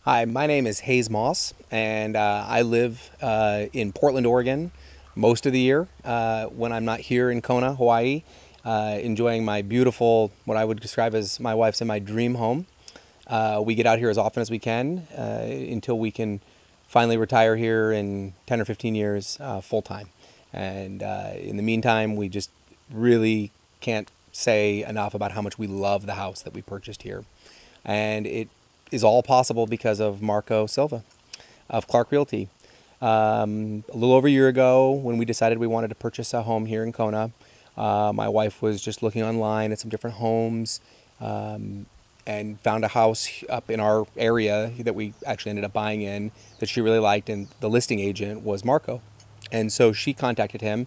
Hi, my name is Haze Moss, and I live in Portland, Oregon most of the year when I'm not here in Kona, Hawaii, enjoying my beautiful, what I would describe as my wife's and my dream home. We get out here as often as we can until we can finally retire here in 10 or 15 years full time. And in the meantime, we just really can't say enough about how much we love the house that we purchased here. And it is all possible because of Marco Silva of Clark Realty. A little over a year ago, when we decided we wanted to purchase a home here in Kona, my wife was just looking online at some different homes and found a house up in our area that we actually ended up buying in that she really liked, and the listing agent was Marco. And so she contacted him,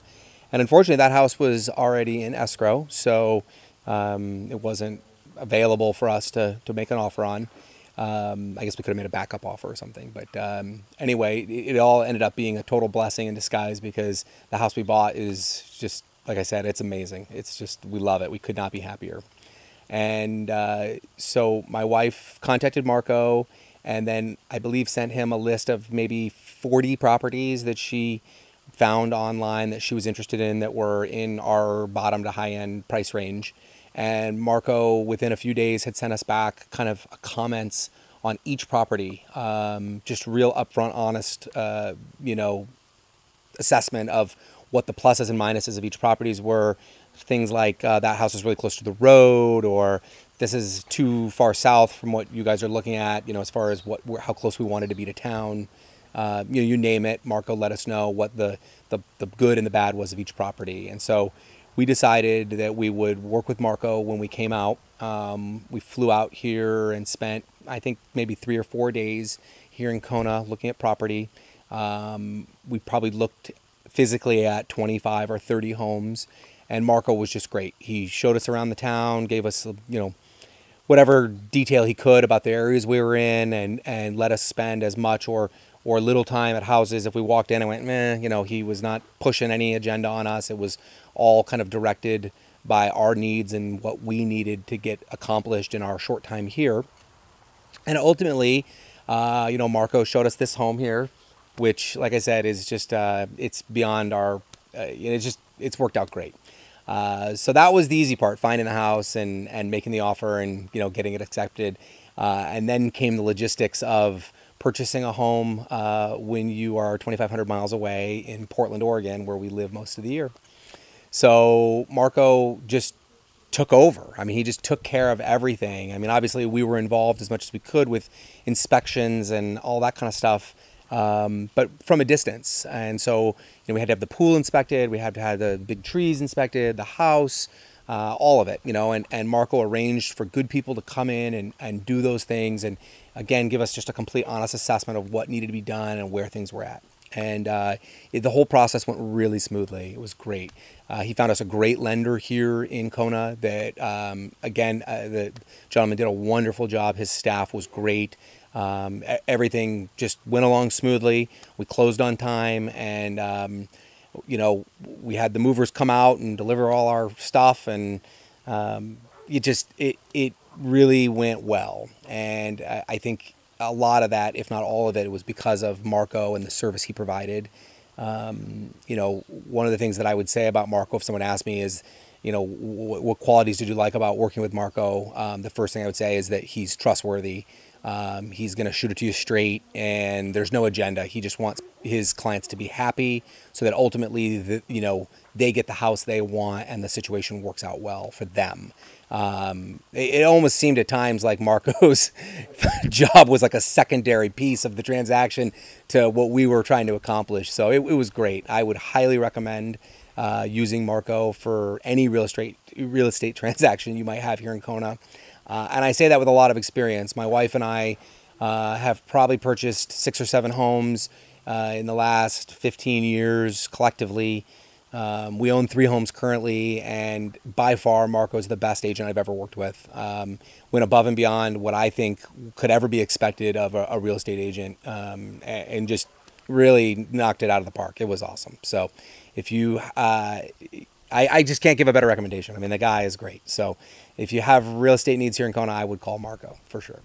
and unfortunately that house was already in escrow, so it wasn't available for us to make an offer on. I guess we could have made a backup offer or something. But anyway, it all ended up being a total blessing in disguise because the house we bought is just, like I said, it's amazing. It's just, we love it. We could not be happier. And so my wife contacted Marco and then I believe sent him a list of maybe 40 properties that she found online that she was interested in that were in our bottom to high end price range. And Marco, within a few days, had sent us back kind of comments on each property, just real upfront, honest, assessment of what the pluses and minuses of each properties were. Things like that house is really close to the road, or this is too far south from what you guys are looking at, as far as how close we wanted to be to town. You name it, Marco let us know what the good and the bad was of each property. And so we decided that we would work with Marco when we came out. We flew out here and spent, I think, maybe 3 or 4 days here in Kona looking at property. We probably looked physically at 25 or 30 homes, and Marco was just great. He showed us around the town, gave us, whatever detail he could about the areas we were in, and let us spend as much or little time at houses. If we walked in and went, meh, he was not pushing any agenda on us. It was all kind of directed by our needs and what we needed to get accomplished in our short time here. And ultimately, Marco showed us this home here, which, like I said, is just, it's beyond our, it's worked out great. So that was the easy part, finding the house and making the offer and, getting it accepted. And then came the logistics of purchasing a home when you are 2,500 miles away in Portland, Oregon, where we live most of the year. So Marco just took over. I mean, he just took care of everything. I mean, obviously we were involved as much as we could with inspections and all that kind of stuff, but from a distance. And so, we had to have the pool inspected, we had to have the big trees inspected, the house, all of it, and Marco arranged for good people to come in and do those things. And again, give us just a complete honest assessment of what needed to be done and where things were at. And the whole process went really smoothly. It was great. He found us a great lender here in Kona that, the gentleman did a wonderful job. His staff was great. Everything just went along smoothly. We closed on time, and, we had the movers come out and deliver all our stuff, and it really went well. And I think a lot of that, if not all of it, was because of Marco and the service he provided. One of the things that I would say about Marco, if someone asked me, is, what qualities did you like about working with Marco? The first thing I would say is that he's trustworthy. He's going to shoot it to you straight, and there's no agenda. He just wants his clients to be happy so that ultimately, they get the house they want and the situation works out well for them. It almost seemed at times like Marco's job was like a secondary piece of the transaction to what we were trying to accomplish. So it was great. I would highly recommend using Marco for any real estate transaction you might have here in Kona. And I say that with a lot of experience. My wife and I have probably purchased 6 or 7 homes in the last 15 years collectively. We own 3 homes currently, and by far Marco is the best agent I've ever worked with. Went above and beyond what I think could ever be expected of a real estate agent, and just really knocked it out of the park. It was awesome. So if you, I just can't give a better recommendation. I mean, the guy is great. So if you have real estate needs here in Kona, I would call Marco for sure.